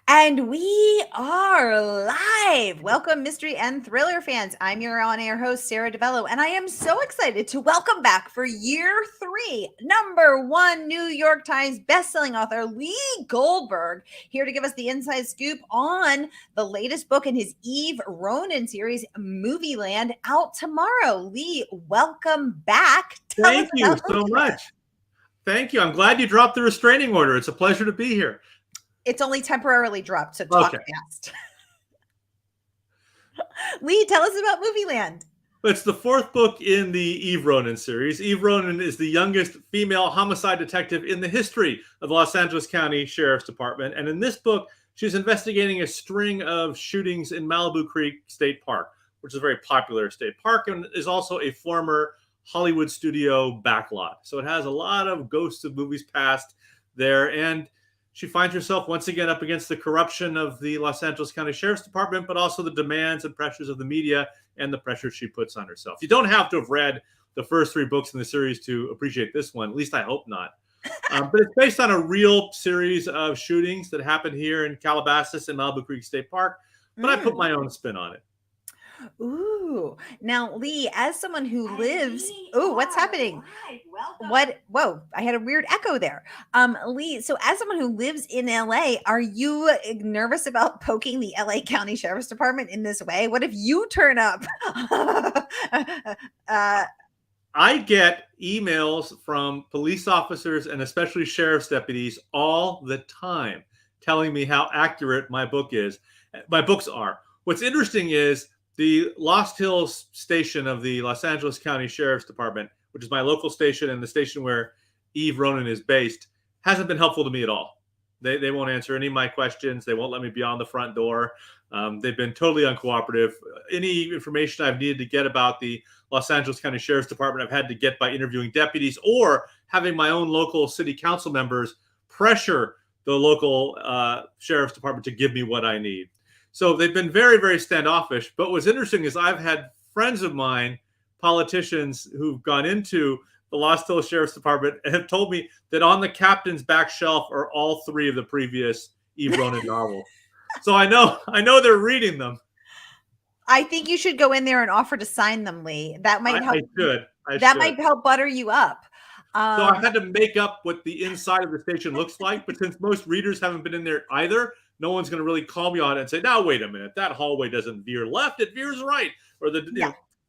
And we are live. Welcome, mystery and thriller fans. I'm your on-air host, Sara DiVello, and I am so excited to welcome back for year 3, #1 New York Times bestselling author Lee Goldberg, here to give us the inside scoop on the latest book in his Eve Ronin series, Movie Land, out tomorrow. Lee, welcome back. Tell us Thank you about so Movie Land. much. Thank you. I'm glad you dropped the restraining order. It's a pleasure to be here. It's only temporarily dropped, so talk Okay. fast. Lee, tell us about Movie Land. It's the 4th book in the Eve Ronin series. Eve Ronin is the youngest female homicide detective in the history of the Los Angeles County Sheriff's Department. And in this book, she's investigating a string of shootings in Malibu Creek State Park, which is a very popular state park and is also a former Hollywood studio backlot. So it has a lot of ghosts of movies past there. And she finds herself once again up against the corruption of the Los Angeles County Sheriff's Department, but also the demands and pressures of the media and the pressure she puts on herself. You don't have to have read the first 3 books in the series to appreciate this one. At least I hope not. But it's based on a real series of shootings that happened here in Calabasas and Malibu Creek State Park. But I put my own spin on it. Ooh. Now, Lee, as someone who lives, what's happening? What? Whoa, I had a weird echo there. Lee, so as someone who lives in LA, are you nervous about poking the LA County Sheriff's Department in this way? What if you turn up? I get emails from police officers and especially sheriff's deputies all the time telling me how accurate my books are. What's interesting is the Lost Hills station of the Los Angeles County Sheriff's Department, which is my local station and the station where Eve Ronin is based, hasn't been helpful to me at all. They won't answer any of my questions. They won't let me beyond the front door. They've been totally uncooperative. Any information I've needed to get about the Los Angeles County Sheriff's Department, I've had to get by interviewing deputies or having my own local city council members pressure the local sheriff's department to give me what I need. So they've been very, very standoffish. But what's interesting is I've had friends of mine, politicians, who've gone into the Lost Hills Sheriff's Department and have told me that on the captain's back shelf are all 3 of the previous Eve Ronin novels. So I know they're reading them. I think you should go in there and offer to sign them, Lee. That might help. I should. Might help butter you up. So I've had to make up what the inside of the station looks like. But since most readers haven't been in there either, no one's going to really call me on it and say, now, wait a minute, that hallway doesn't veer left, it veers right. Or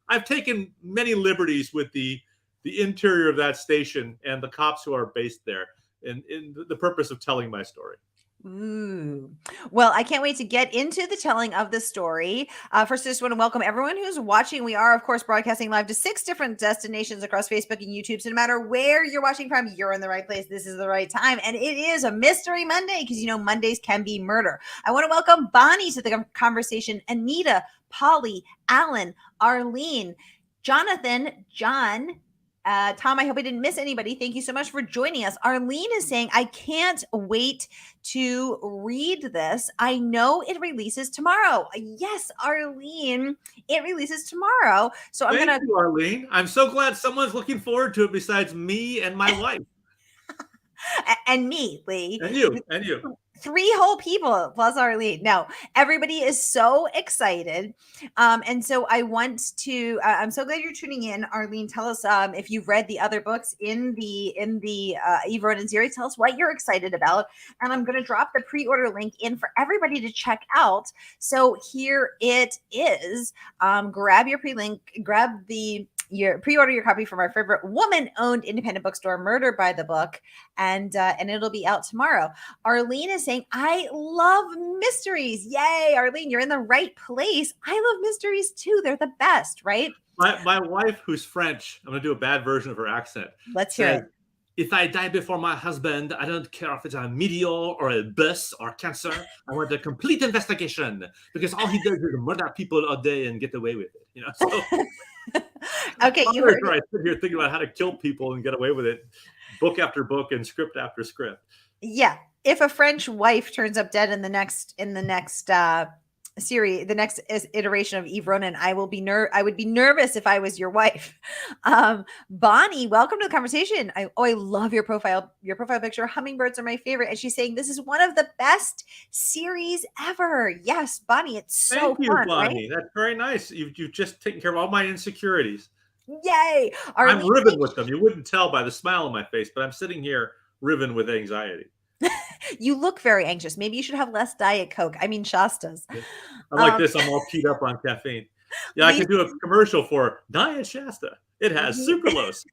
I've taken many liberties with the interior of that station and the cops who are based there in the purpose of telling my story. Ooh. Well, I can't wait to get into the telling of the story. First, I just want to welcome everyone who's watching. We are, of course, broadcasting live to 6 different destinations across Facebook and YouTube. So no matter where you're watching from, you're in the right place. This is the right time. And it is a Mystery Monday because, Mondays can be murder. I want to welcome Bonnie to the conversation, Anita, Polly, Alan, Arlene, Jonathan, John, Tom, I hope I didn't miss anybody. Thank you so much for joining us. Arlene is saying, I can't wait to read this. I know it releases tomorrow. Yes, Arlene, it releases tomorrow. So Thank you, Arlene. I'm so glad someone's looking forward to it besides me and my wife. And me, Lee. And you. 3 whole people plus Arlene. No, everybody is so excited. And so I want to, I'm so glad you're tuning in. Arlene, tell us if you've read the other books in the Eve Ronin series. Tell us what you're excited about. And I'm going to drop the pre-order link in for everybody to check out. So here it is. Grab your pre-order your copy from our favorite woman-owned independent bookstore, Murder by the Book, and it'll be out tomorrow. Arlene is saying, I love mysteries. Yay, Arlene, you're in the right place. I love mysteries too. They're the best, right? My wife, who's French, I'm going to do a bad version of her accent. Let's hear it. If I die before my husband, I don't care if it's a meteor or a bus or cancer. I want a complete investigation because all he does is murder people all day and get away with it. So okay, you heard I sit here thinking about how to kill people and get away with it, book after book and script after script. Yeah, if a French wife turns up dead in the next series, the next iteration of Eve Ronin, I would be nervous if I was your wife. Bonnie, welcome to the conversation. I love your profile picture. Hummingbirds are my favorite. And she's saying this is one of the best series ever. Yes, Bonnie, it's so Thank you, fun, right? Bonnie. That's very nice. You've just taken care of all my insecurities. Yay. I'm Arlene, riven with them. You wouldn't tell by the smile on my face, but I'm sitting here riven with anxiety. you look very anxious. Maybe you should have less Diet Coke. I mean, Shasta's. I'm like this. I'm all keyed up on caffeine. Yeah, I Lee, could do a commercial for Diet Shasta. It has sucralose.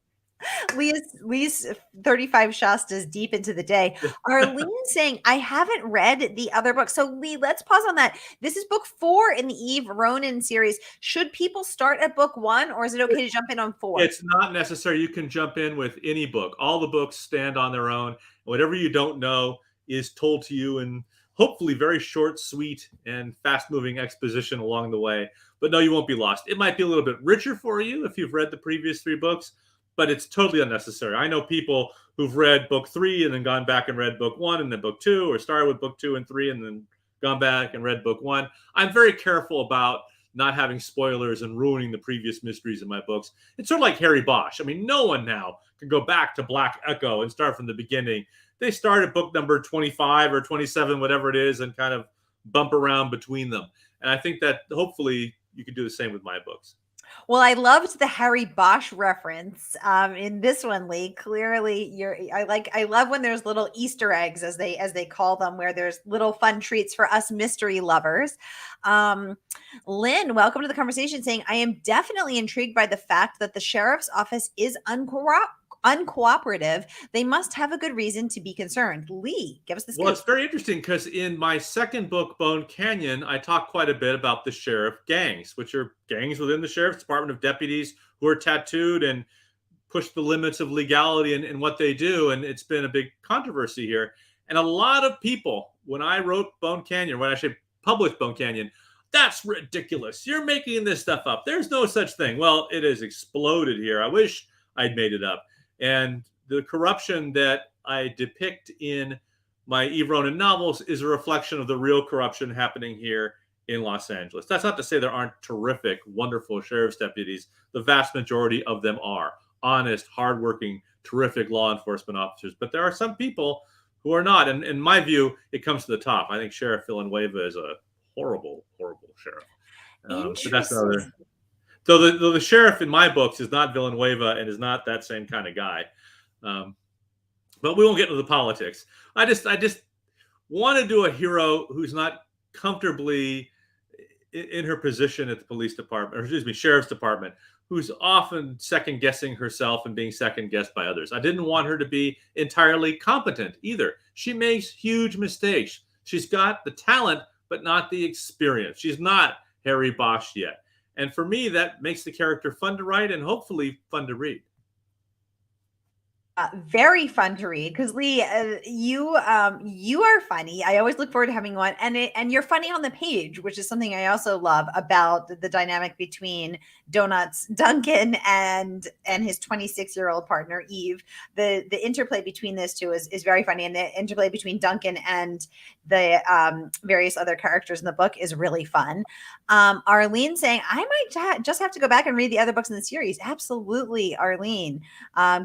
Lee's 35 Shastas deep into the day. Arlene saying, I haven't read the other book. So Lee, let's pause on that. This is book 4 in the Eve Ronin series. Should people start at book 1 or is it okay to jump in on 4? It's not necessary. You can jump in with any book. All the books stand on their own. Whatever you don't know is told to you in hopefully very short, sweet, and fast-moving exposition along the way. But no, you won't be lost. It might be a little bit richer for you if you've read the previous 3 books, but it's totally unnecessary. I know people who've read book 3 and then gone back and read book 1 and then book 2, or started with book 2 and 3 and then gone back and read book 1. I'm very careful about not having spoilers and ruining the previous mysteries in my books. It's sort of like Harry Bosch. I mean, no one now can go back to Black Echo and start from the beginning. They start at book number 25 or 27, whatever it is, and kind of bump around between them. And I think that hopefully you can do the same with my books. Well, I loved the Harry Bosch reference in this one, Lee. Clearly, I love when there's little Easter eggs, as they call them, where there's little fun treats for us mystery lovers. Lynn, welcome to the conversation, saying, I am definitely intrigued by the fact that the sheriff's office is uncooperative. They must have a good reason to be concerned. Lee, give us the scoop. Well, it's very interesting because in my second book, Bone Canyon, I talk quite a bit about the sheriff gangs, which are gangs within the sheriff's department of deputies who are tattooed and push the limits of legality in what they do. And it's been a big controversy here. And a lot of people, when I wrote Bone Canyon, when I actually published Bone Canyon, that's ridiculous. You're making this stuff up. There's no such thing. Well, it has exploded here. I wish I'd made it up. And the corruption that I depict in my Eve Ronin novels is a reflection of the real corruption happening here in Los Angeles. That's not to say there aren't terrific, wonderful sheriff's deputies. The vast majority of them are honest, hardworking, terrific law enforcement officers. But there are some people who are not. And in my view, it comes to the top. I think Sheriff Villanueva is a horrible, horrible sheriff. But that's another. So the sheriff in my books is not Villanueva and is not that same kind of guy. But we won't get into the politics. I just want to do a hero who's not comfortably in her position at the police department, or excuse me, sheriff's department, who's often second guessing herself and being second guessed by others. I didn't want her to be entirely competent either. She makes huge mistakes. She's got the talent, but not the experience. She's not Harry Bosch yet. And for me, that makes the character fun to write and hopefully fun to read. Very fun to read because Lee, you are funny. I always look forward to having one, and you're funny on the page, which is something I also love about the dynamic between Duncan and his 26-year-old partner Eve. The interplay between those two is very funny, and the interplay between Duncan and the various other characters in the book is really fun. Arlene saying, I might just have to go back and read the other books in the series. Absolutely, Arlene.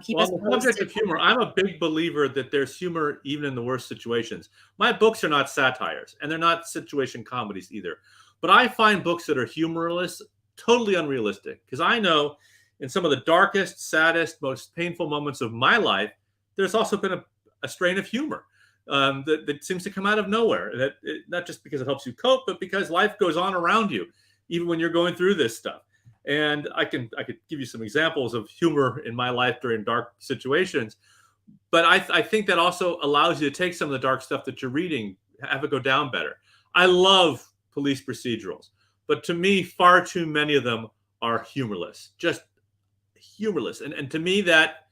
Keep us posted. Of humor, I'm a big believer that there's humor even in the worst situations. My books are not satires, and they're not situation comedies either. But I find books that are humorless totally unrealistic, because I know in some of the darkest, saddest, most painful moments of my life, there's also been a strain of humor that seems to come out of nowhere. Not just because it helps you cope, but because life goes on around you, even when you're going through this stuff. And I could give you some examples of humor in my life during dark situations. But I think that also allows you to take some of the dark stuff that you're reading, have it go down better. I love police procedurals, but to me, far too many of them are humorless, just humorless. And to me, that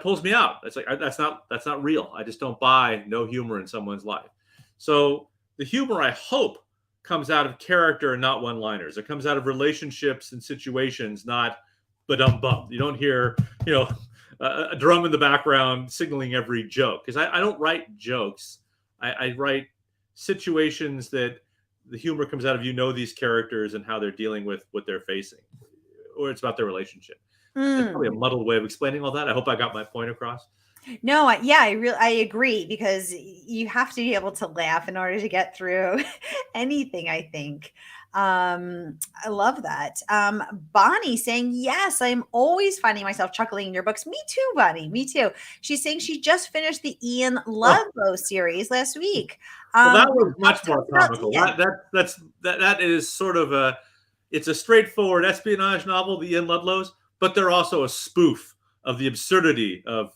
pulls me out. It's like, that's not real. I just don't buy no humor in someone's life. So the humor, I hope, comes out of character and not one-liners. It comes out of relationships and situations, not ba-dum-bum. You don't hear, a drum in the background signaling every joke. Because I don't write jokes. I write situations that the humor comes out of these characters and how they're dealing with what they're facing, or it's about their relationship. That's probably a muddled way of explaining all that. I hope I got my point across. No, I agree, because you have to be able to laugh in order to get through anything, I think. I love that. Bonnie saying, yes, I'm always finding myself chuckling in your books. Me too, Bonnie. Me too. She's saying she just finished the Ian Ludlow series last week. Well, that was much more comical. Ian. That is sort of it's a straightforward espionage novel, the Ian Ludlows, but they're also a spoof of the absurdity of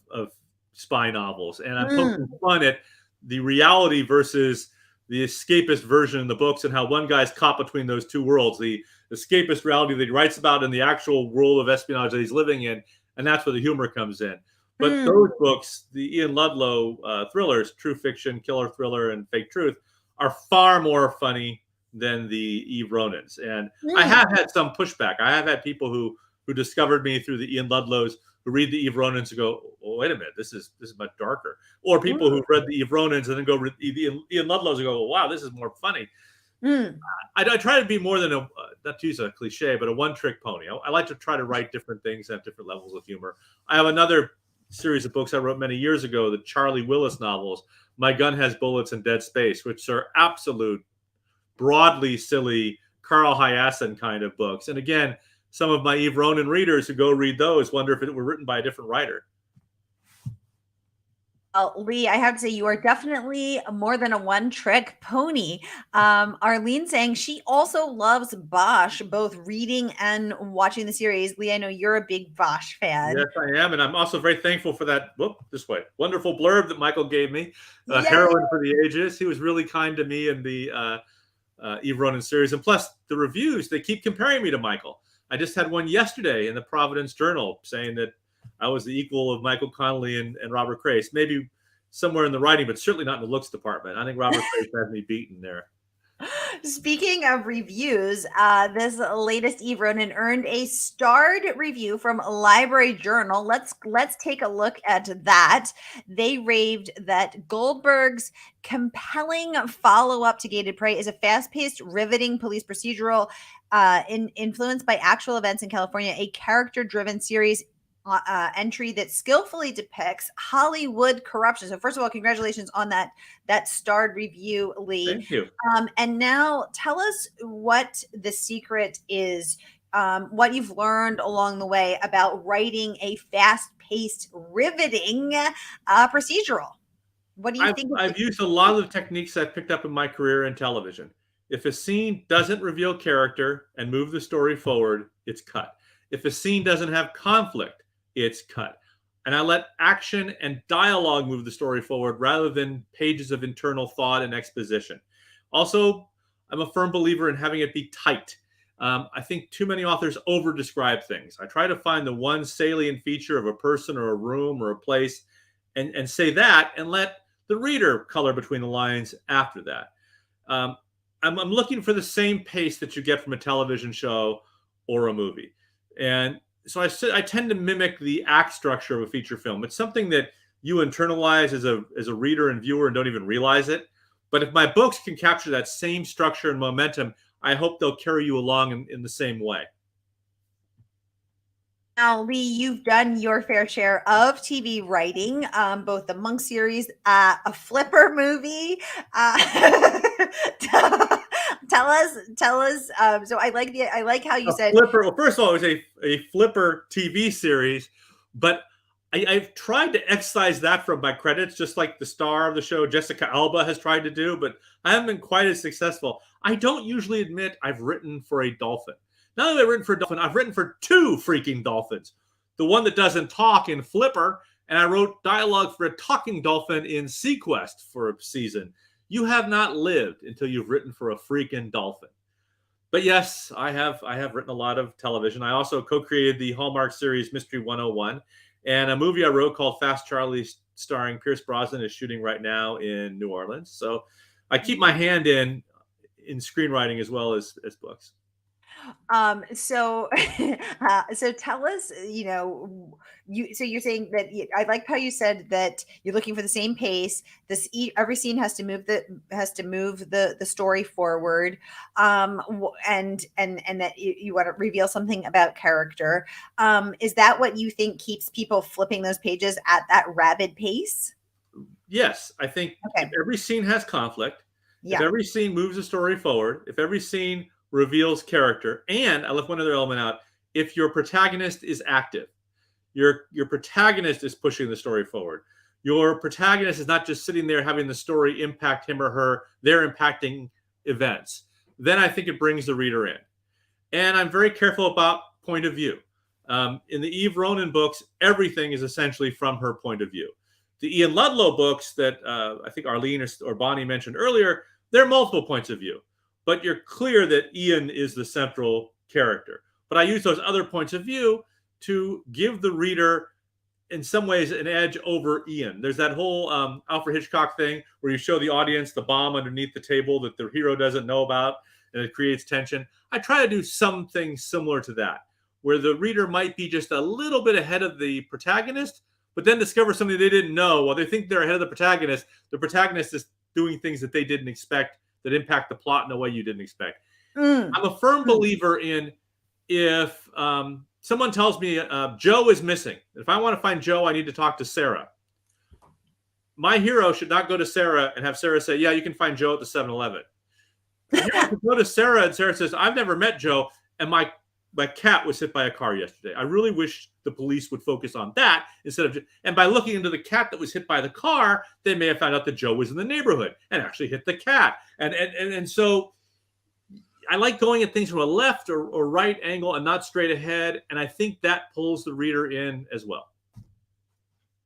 spy novels. And I'm poking fun at the reality versus the escapist version in the books, and how one guy's caught between those two worlds, the escapist reality that he writes about and the actual world of espionage that he's living in. And that's where the humor comes in. But those books, the Ian Ludlow thrillers, true fiction, killer thriller, and fake truth, are far more funny than the Eve Ronins. And I have had some pushback. I have had people who discovered me through the Ian Ludlows, who read the Eve Ronins and go, oh, wait a minute, this is much darker. Or people who've read the Eve Ronins and then go read the Ian Ludlows and go, wow, this is more funny. I try to be more than not to use a cliche, but a one-trick pony. I like to try to write different things at different levels of humor. I have another series of books I wrote many years ago, the Charlie Willis novels, My Gun Has Bullets and Dead Space, which are absolute, broadly silly, Carl Hyacin kind of books. And again, some of my Eve Ronin readers who go read those wonder if it were written by a different writer. Lee, I have to say, you are definitely more than a one-trick pony. Arlene saying she also loves Bosch, both reading and watching the series. Lee, I know you're a big Bosch fan. Yes, I am. And I'm also very thankful for that, wonderful blurb that Michael gave me, Heroine for the Ages. He was really kind to me in the Eve Ronin series. And plus, the reviews, they keep comparing me to Michael. I just had one yesterday in the Providence Journal saying that I was the equal of Michael Connelly and Robert Crace. Maybe somewhere in the writing, but certainly not in the looks department. I think Robert Crace had me beaten there. Speaking of reviews, this latest Eve Ronin earned a starred review from Library Journal. Let's take a look at that. They raved that Goldberg's compelling follow-up to Gated Prey is a fast-paced, riveting police procedural influenced by actual events in California, a character-driven series entry that skillfully depicts Hollywood corruption. So first of all, congratulations on that starred review, Lee. Thank you. And now tell us what the secret is, what you've learned along the way about writing a fast-paced, riveting procedural. What do you think? I've used a lot of the techniques I've picked up in my career in television. If a scene doesn't reveal character and move the story forward, it's cut. If a scene doesn't have conflict, it's cut. And I let action and dialogue move the story forward rather than pages of internal thought and exposition. Also, I'm a firm believer in having it be tight. I think too many authors over-describe things. I try to find the one salient feature of a person or a room or a place and say that, and let the reader color between the lines after that. I'm looking for the same pace that you get from a television show or a movie. And so I tend to mimic the act structure of a feature film. It's something that you internalize as a reader and viewer and don't even realize it. But if my books can capture that same structure and momentum, I hope they'll carry you along in the same way. Now, Lee, you've done your fair share of TV writing, both the Monk series, a Flipper movie. Tell us. So I like how you said Flipper. Well, first of all, it was a Flipper TV series, but I've tried to excise that from my credits, just like the star of the show, Jessica Alba, has tried to do, but I haven't been quite as successful. I don't usually admit I've written for a dolphin. Not only have I written for a dolphin, I've written for two freaking dolphins. The one that doesn't talk in Flipper, and I wrote dialogue for a talking dolphin in Sequest for a season. You have not lived until you've written for a freaking dolphin. But yes, I have written a lot of television. I also co-created the Hallmark series Mystery 101, and a movie I wrote called Fast Charlie, starring Pierce Brosnan, is shooting right now in New Orleans. So I keep my hand in screenwriting as well as books. So, so tell us, so you're saying that I like how you said that you're looking for the same pace. Every scene has to move the story forward, and that you want to reveal something about character. Is that what you think keeps people flipping those pages at that rapid pace? Yes, I think if Okay. every scene has conflict, if Yeah. every scene moves the story forward, if every scene reveals character, and I left one other element out, if your protagonist is active, your protagonist is pushing the story forward. Your protagonist is not just sitting there having the story impact him or her, they're impacting events. Then I think it brings the reader in. And I'm very careful about point of view. In the Eve Ronin books, everything is essentially from her point of view. The Ian Ludlow books that I think Arlene or Bonnie mentioned earlier, there are multiple points of view, but you're clear that Ian is the central character. But I use those other points of view to give the reader, in some ways, an edge over Ian. There's that whole Alfred Hitchcock thing where you show the audience the bomb underneath the table that the hero doesn't know about, and it creates tension. I try to do something similar to that, where the reader might be just a little bit ahead of the protagonist, but then discover something they didn't know. While they think they're ahead of the protagonist is doing things that they didn't expect that impact the plot in a way you didn't expect. Mm. I'm a firm believer in, if someone tells me Joe is missing, if I want to find Joe, I need to talk to Sara. My hero should not go to Sara and have Sara say, yeah, you can find Joe at the 7-Eleven. The hero should go to Sara and Sara says, I've never met Joe, and my cat was hit by a car yesterday. I really wish the police would focus on that instead of, and by looking into the cat that was hit by the car, they may have found out that Joe was in the neighborhood and actually hit the cat. And so I like going at things from a left or right angle and not straight ahead. And I think that pulls the reader in as well.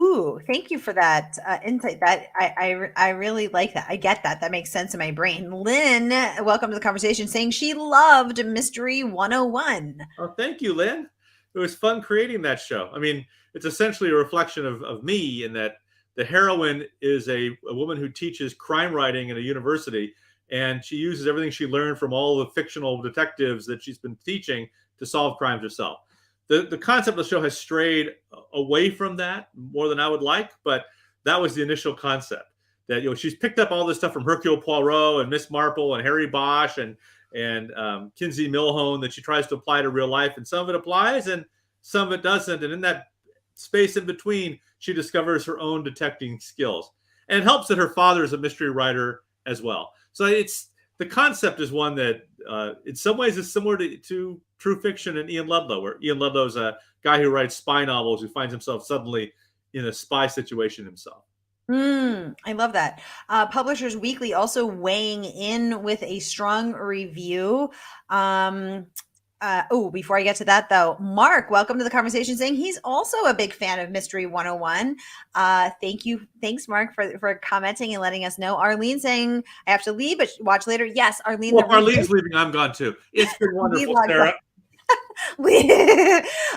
Ooh, thank you for that insight. That I really like that. I get that. That makes sense in my brain. Lynn, welcome to the conversation, saying she loved Mystery 101. Oh, thank you, Lynn. It was fun creating that show. I mean, it's essentially a reflection of me in that the heroine is a woman who teaches crime writing at a university, and she uses everything she learned from all the fictional detectives that she's been teaching to solve crimes herself. The concept of the show has strayed away from that more than I would like, but that was the initial concept. That she's picked up all this stuff from Hercule Poirot and Miss Marple and Harry Bosch and Kinsey Milhone that she tries to apply to real life, and some of it applies and some of it doesn't. And in that space in between, she discovers her own detecting skills, and it helps that her father is a mystery writer as well. So the concept is one that in some ways is similar to True Fiction and Ian Ludlow, where Ian Ludlow is a guy who writes spy novels who finds himself suddenly in a spy situation himself. I love that. Publishers Weekly also weighing in with a strong review. Before I get to that though, Mark, welcome to the conversation, saying he's also a big fan of Mystery 101. Thank you. Thanks, Mark, for commenting and letting us know. Arlene saying, I have to leave, but watch later. Yes, Arlene. Well, Arlene's leaving. I'm gone too. It's been wonderful, Sara.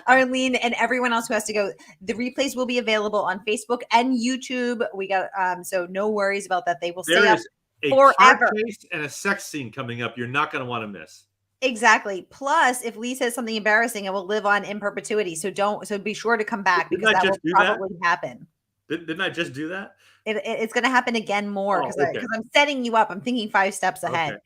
Arlene and everyone else who has to go, the replays will be available on Facebook and YouTube. We got so no worries about that. They will stay up forever. Car chase and a sex scene coming up you're not going to want to miss. Exactly. Plus, if Lee says something embarrassing, it will live on in perpetuity. So be sure to come back, because that will probably happen. Didn't I just do that? It's going to happen again more because I'm setting you up. I'm thinking 5 steps ahead. Okay.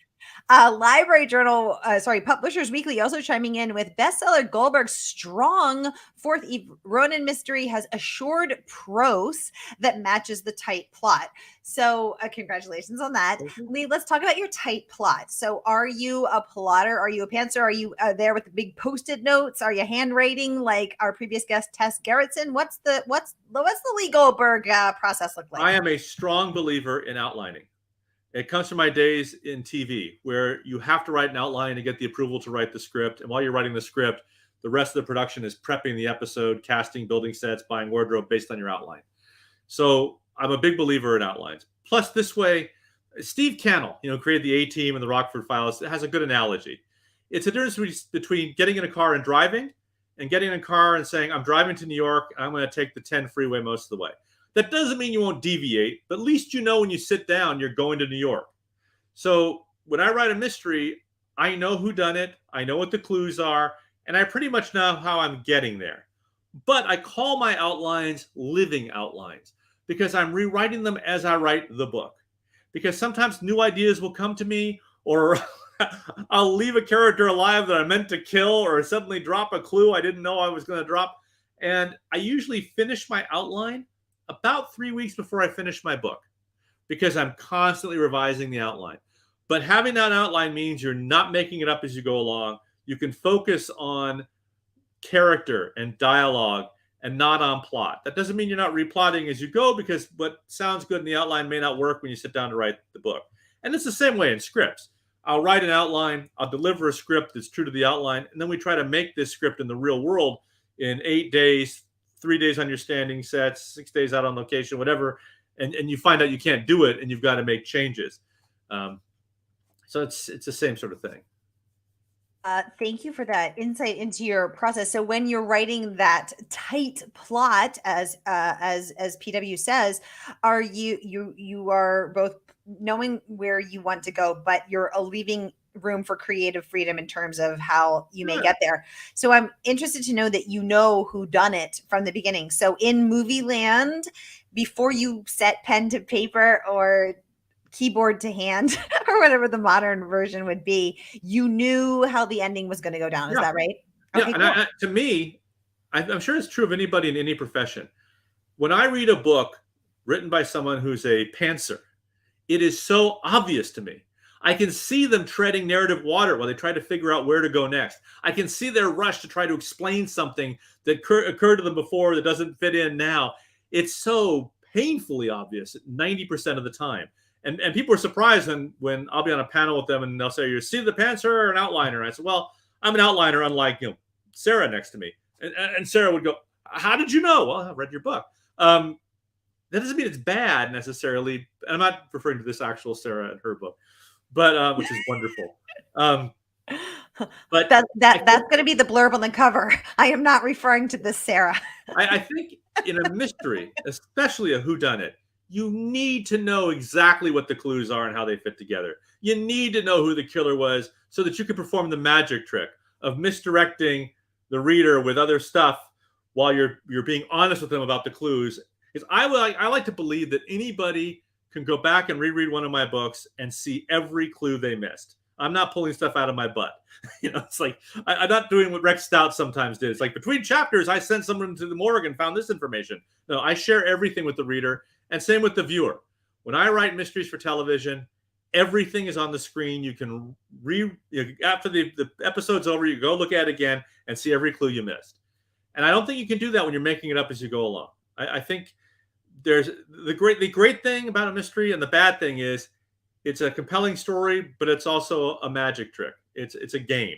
Publishers Weekly also chiming in with bestseller Goldberg's strong fourth Eve Ronin mystery has assured prose that matches the tight plot. So congratulations on that. Lee, let's talk about your tight plot. So are you a plotter? Are you a pantser? Are you there with the big Post-it notes? Are you handwriting like our previous guest, Tess Gerritsen? What's the Lee Goldberg process look like? I am a strong believer in outlining. It comes from my days in TV, where you have to write an outline to get the approval to write the script. And while you're writing the script, the rest of the production is prepping the episode, casting, building sets, buying wardrobe based on your outline. So I'm a big believer in outlines. Plus, this way, Steve Cannell, created the A-Team and the Rockford Files. It has a good analogy. It's a difference between getting in a car and driving, and getting in a car and saying, I'm driving to New York, and I'm going to take the 10 freeway most of the way. That doesn't mean you won't deviate, but at least when you sit down, you're going to New York. So when I write a mystery, I know who done it. I know what the clues are, and I pretty much know how I'm getting there. But I call my outlines living outlines because I'm rewriting them as I write the book. Because sometimes new ideas will come to me, or I'll leave a character alive that I meant to kill, or suddenly drop a clue I didn't know I was going to drop. And I usually finish my outline about 3 weeks before I finish my book because I'm constantly revising the outline. But having that outline means you're not making it up as you go along. You can focus on character and dialogue and not on plot. That doesn't mean you're not replotting as you go, because what sounds good in the outline may not work when you sit down to write the book. And it's the same way in scripts. I'll write an outline, I'll deliver a script that's true to the outline, and then we try to make this script in the real world in 8 days, 3 days on your standing sets, 6 days out on location, whatever, and you find out you can't do it and you've got to make changes. So it's the same sort of thing. Thank you for that insight into your process. So when you're writing that tight plot, as PW says, are you are both knowing where you want to go, but you're leaving room for creative freedom in terms of how you may get there. So I'm interested to know that you know who done it from the beginning. So in movie land, before you set pen to paper or keyboard to hand or whatever the modern version would be, you knew how the ending was going to go down. Is that right? Okay, yeah. And to me, I'm sure it's true of anybody in any profession. When I read a book written by someone who's a pantser, it is so obvious to me. I can see them treading narrative water while they try to figure out where to go next. I can see their rush to try to explain something that occurred to them before that doesn't fit in now. It's so painfully obvious 90% of the time. And people are surprised when I'll be on a panel with them and they'll say, "You see the pantser or an outliner?" I said, "Well, I'm an outliner, unlike Sara next to me." And Sara would go, "How did you know?" "Well, I read your book." That doesn't mean it's bad necessarily. And I'm not referring to this actual Sara and her book, but which is wonderful. But that's going to be the blurb on the cover. I am not referring to this Sara. I think in a mystery, especially a whodunit, you need to know exactly what the clues are and how they fit together. You need to know who the killer was so that you can perform the magic trick of misdirecting the reader with other stuff while you're being honest with them about the clues. Because I like to believe that anybody can go back and reread one of my books and see every clue they missed. I'm not pulling stuff out of my butt. It's like I'm not doing what Rex Stout sometimes did. It's like between chapters, I sent someone to the morgue and found this information. No, I share everything with the reader. And same with the viewer. When I write mysteries for television, everything is on the screen. You can after the episode's over, you go look at it again and see every clue you missed. And I don't think you can do that when you're making it up as you go along. I think there's the great thing about a mystery, and the bad thing is it's a compelling story, but it's also a magic trick. It's a game.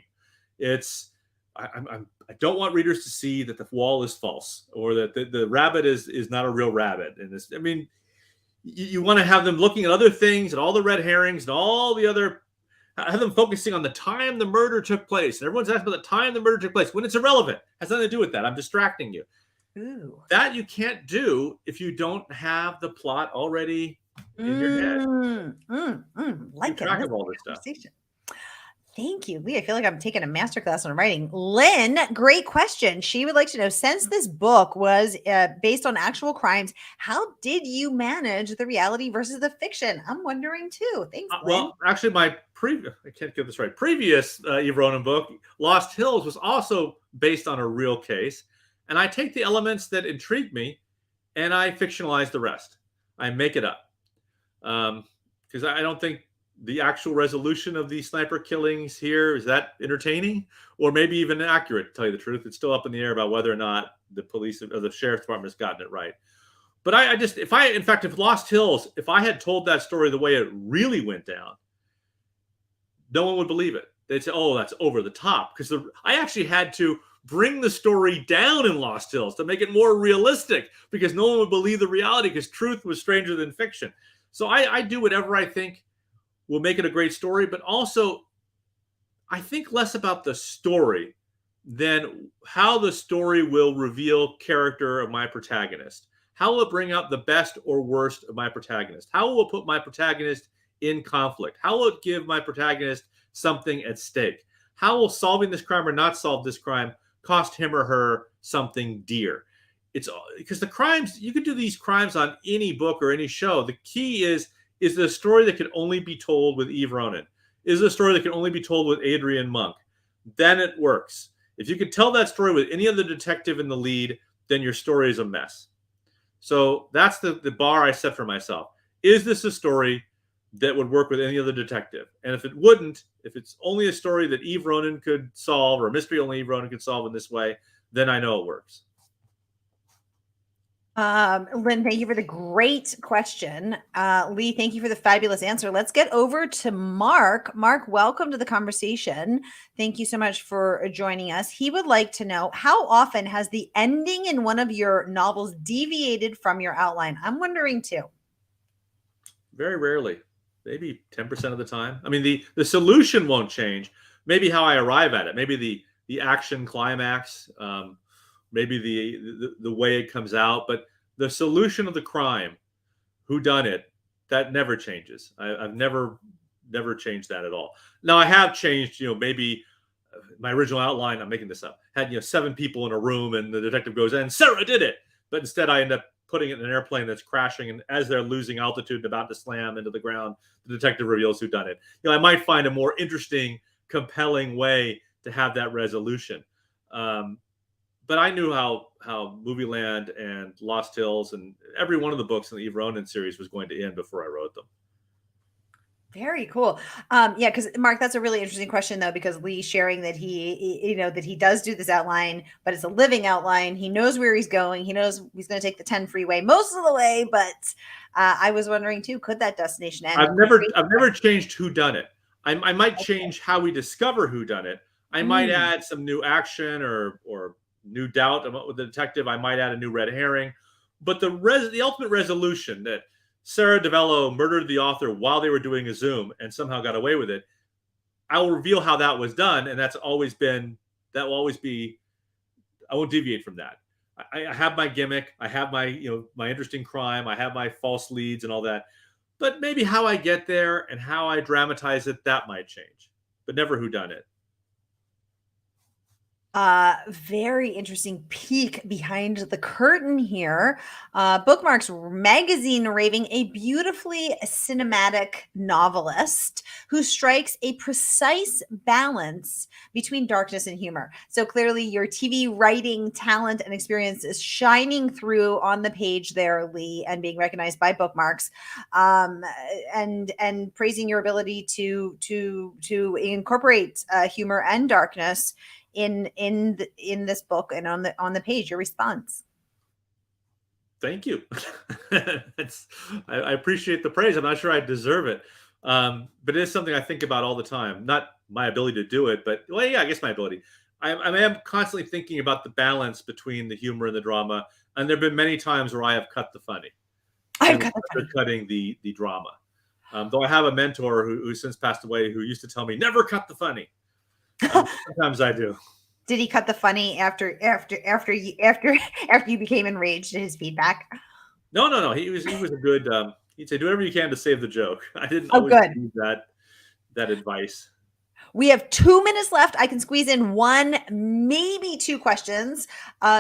I don't want readers to see that the wall is false or that the rabbit is not a real rabbit. And this, I mean, you want to have them looking at other things and all the red herrings and all the other, have them focusing on the time the murder took place. And everyone's asking about the time the murder took place when it's irrelevant. It has nothing to do with that. I'm distracting you. Ooh. That you can't do if you don't have the plot already in your head. Like keep track of all this stuff. Thank you, Lee. I feel like I'm taking a masterclass on writing. Lynne, great question. She would like to know, since this book was based on actual crimes, how did you manage the reality versus the fiction? I'm wondering too. Thanks, Lynne. Well, actually, I can't get this right. Previous Eve Ronin book, Lost Hills, was also based on a real case. And I take the elements that intrigue me and I fictionalize the rest. I make it up. Because I don't think the actual resolution of these sniper killings here is that entertaining or maybe even accurate, to tell you the truth. It's still up in the air about whether or not the police or the sheriff's department has gotten it right. But if Lost Hills, if I had told that story the way it really went down, no one would believe it. They'd say, "Oh, that's over the top." Because I actually had to bring the story down in Lost Hills to make it more realistic, because no one would believe the reality, because truth was stranger than fiction. So I do whatever I think will make it a great story, but also I think less about the story than how the story will reveal character of my protagonist. How will it bring out the best or worst of my protagonist? How will it put my protagonist in conflict? How will it give my protagonist something at stake? how will solving this crime or not solve this crime cost him or her something dear? It's because the crimes, you could do these crimes on any book or any show. The key is the story that can only be told with Eve Ronin? Is it a story that can only be told with Adrian Monk? Then it works. If you could tell that story with any other detective in the lead, then your story is a mess. So that's the bar I set for myself. Is this a story that would work with any other detective? And if it wouldn't, if it's only a story that Eve Ronin could solve, or a mystery only Eve Ronin could solve in this way, then I know it works. Lynn, thank you for the great question. Lee, thank you for the fabulous answer. Let's get over to Mark. Mark, welcome to the conversation. Thank you so much for joining us. He would like to know, how often has the ending in one of your novels deviated from your outline? I'm wondering too. Very rarely, maybe 10% of the time. I mean, the solution won't change. Maybe how I arrive at it, maybe the action climax, maybe the way it comes out, but the solution of the crime, who done it, that never changes. I've never changed that at all. Now I have changed, maybe my original outline, I'm making this up, had 7 people in a room and the detective goes in, Sara did it, but instead I end up putting it in an airplane that's crashing, and as they're losing altitude and about to slam into the ground, the detective reveals who done it. I might find a more interesting, compelling way to have that resolution. But I knew how Movieland and Lost Hills and every one of the books in the Eve Ronin series was going to end before I wrote them. Very cool. Yeah, because Mark, that's a really interesting question though, because Lee sharing that he does do this outline, but it's a living outline. He knows where he's going. He knows he's going to take the 10 freeway most of the way. But I was wondering too, could that destination end? I've never changed who done it. I might change how we discover who done it. I might add some new action or new doubt about the detective. I might add a new red herring, but the ultimate resolution that Sara DiVello murdered the author while they were doing a Zoom and somehow got away with it, I will reveal how that was done, and that will always be. I won't deviate from that. I have my gimmick. I have my my interesting crime. I have my false leads and all that, but maybe how I get there and how I dramatize it, that might change, but never who done it. Very interesting peek behind the curtain here. Bookmarks Magazine raving, a beautifully cinematic novelist who strikes a precise balance between darkness and humor. So clearly your TV writing talent and experience is shining through on the page there, Lee, and being recognized by Bookmarks, and praising your ability to incorporate humor and darkness in this book and on the page. Your response. Thank you. I appreciate the praise. I'm not sure I deserve it, but it is something I think about all the time. Not my ability to do it, but I guess my ability. I am constantly thinking about the balance between the humor and the drama, and there have been many times where I have cut the funny. Cutting the drama. Though I have a mentor who since passed away who used to tell me, never cut the funny. Sometimes I do. Did he cut the funny after you became enraged at his feedback? No. He was a good. He'd say, do whatever you can to save the joke. I didn't always use that advice. We have 2 minutes left. I can squeeze in 1, maybe 2 questions.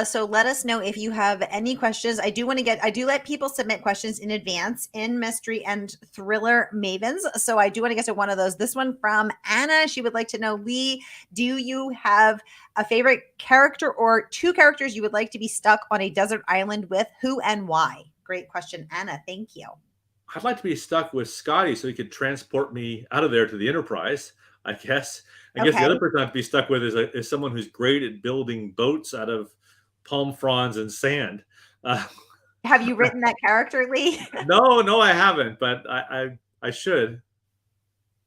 So let us know if you have any questions. I do let people submit questions in advance in Mystery and Thriller Mavens. So I do want to get to one of those. This one from Anna. She would like to know, Lee, do you have a favorite character or 2 characters you would like to be stuck on a desert island with? Who and why? Great question, Anna. Thank you. I'd like to be stuck with Scotty so he could transport me out of there to the Enterprise. I guess the other person I'd be stuck with is someone who's great at building boats out of palm fronds and sand. Have you written that character, Lee? No, I haven't, but I should.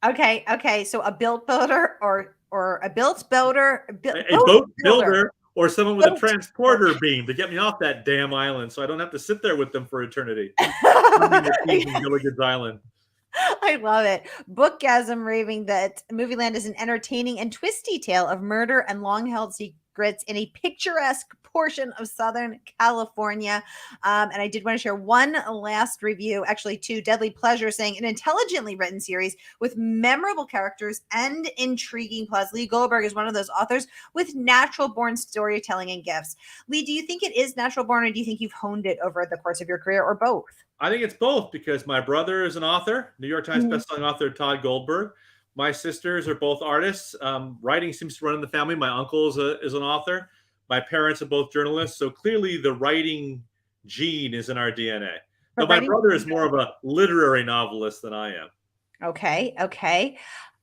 Okay. So a built boater or a built boater, a boat builder, or someone with a transporter beam to get me off that damn island, so I don't have to sit there with them for eternity. Gilligan's Island. I love it. Bookgasm raving that Movieland is an entertaining and twisty tale of murder and long-held grits in a picturesque portion of Southern California. And I did want to share one last review, actually two. Deadly Pleasure saying an intelligently written series with memorable characters and intriguing plots. Lee Goldberg is one of those authors with natural born storytelling and gifts. Lee, do you think it is natural born, or do you think you've honed it over the course of your career, or both? I think it's both, because my brother is an author, New York Times bestselling author Todd Goldberg. My sisters are both artists. Writing seems to run in the family. My uncle is an author. My parents are both journalists. So clearly the writing gene is in our DNA. But my brother is more of a literary novelist than I am. Okay.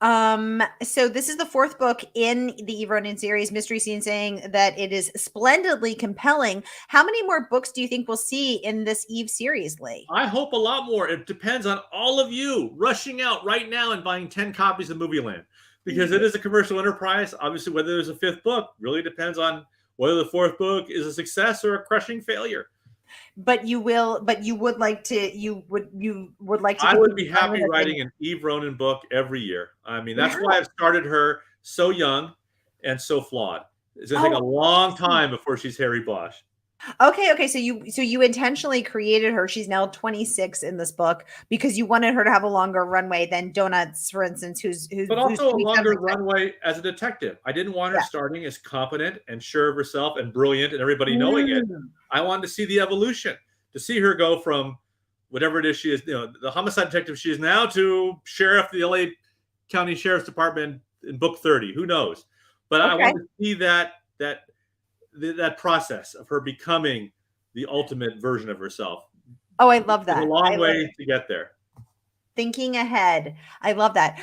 So this is the fourth book in the Eve Ronin series, Mystery Scene, saying that it is splendidly compelling. How many more books do you think we'll see in this Eve series, Lee? I hope a lot more. It depends on all of you rushing out right now and buying 10 copies of Movieland, because it is a commercial enterprise. Obviously, whether there's a fifth book really depends on whether the fourth book is a success or a crushing failure. But you would like to. I would be happy writing an Eve Ronin book every year. I mean, that's why I've started her so young and so flawed. It's going to take a long time before she's Harry Bosch. Okay. So you intentionally created her. She's now 26 in this book because you wanted her to have a longer runway than Donuts, for instance, but also a longer runway as a detective. I didn't want her starting as competent and sure of herself and brilliant and everybody knowing it. I wanted to see the evolution, to see her go from whatever it is she is, the homicide detective she is now, to sheriff, the LA County Sheriff's Department in book 30. Who knows? But I want to see that process of her becoming the ultimate version of herself. Oh, I love that. It's a long way to get there. Thinking ahead. I love that.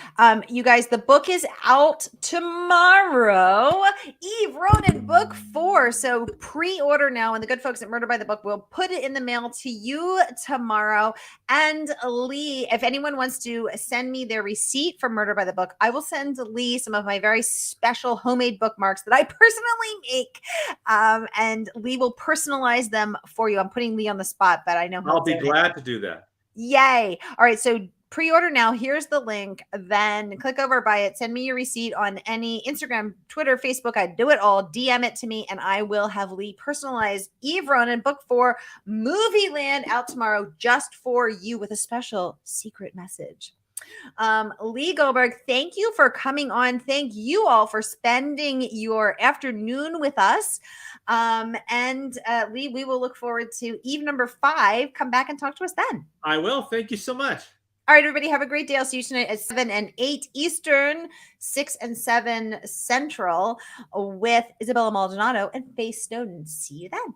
You guys, the book is out tomorrow. Eve Ronin, book 4. So pre-order now, and the good folks at Murder by the Book will put it in the mail to you tomorrow. And Lee, if anyone wants to send me their receipt for Murder by the Book, I will send Lee some of my very special homemade bookmarks that I personally make. And Lee will personalize them for you. I'm putting Lee on the spot, but I know I'll be glad to do that. Yay. All right. So pre-order now. Here's the link. Then click over, buy it. Send me your receipt on any Instagram, Twitter, Facebook. I do it all. DM it to me, and I will have Lee personalize Eve Ronin book 4, Movieland, out tomorrow just for you with a special secret message. Lee Goldberg, thank you for coming on. Thank you all for spending your afternoon with us. Lee, we will look forward to Eve number 5. Come back and talk to us then. I will. Thank you so much. All right, everybody, have a great day. I'll see you tonight at 7 and 8 Eastern, 6 and 7 Central with Isabella Maldonado and Faye Snowden. See you then.